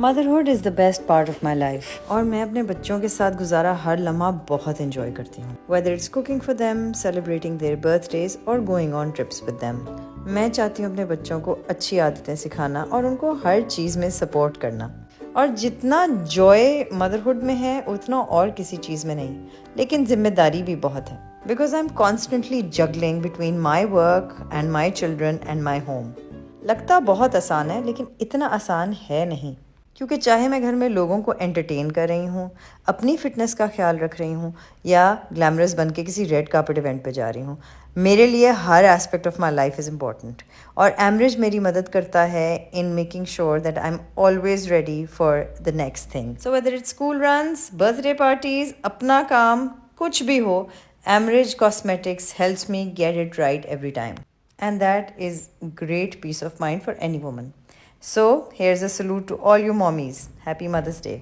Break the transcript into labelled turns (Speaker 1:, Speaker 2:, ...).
Speaker 1: Motherhood is the best part of my life और मैं अपने बच्चों के साथ गुजारा हर लम्हा बहुत इंजॉय करती हूँ। Whether it's cooking for them, celebrating their birthdays और going on trips with them. मैं चाहती हूँ अपने बच्चों को अच्छी आदतें सिखाना और उनको हर चीज़ में सपोर्ट करना। और जितना जॉय मदरहुड में है उतना और किसी चीज़ में नहीं, लेकिन जिम्मेदारी भी बहुत है। Because I am constantly juggling between my work and my children and my home. लगता बहुत आसान है लेकिन इतना आसान है नहीं, क्योंकि चाहे मैं घर में लोगों को एंटरटेन कर रही हूँ, अपनी फ़िटनेस का ख्याल रख रही हूँ या ग्लैमरस बन के किसी रेड कार्पेट इवेंट पे जा रही हूँ, मेरे लिए हर aspect of my life is important. और एमरिज मेरी मदद करता है in making sure that I am always ready for the next thing. So whether it's school runs, birthday parties, अपना काम, कुछ भी हो, Emrij cosmetics helps me get it right every time. And that is great peace of mind for any woman. So here's a salute to all you mommies. Happy Mother's Day.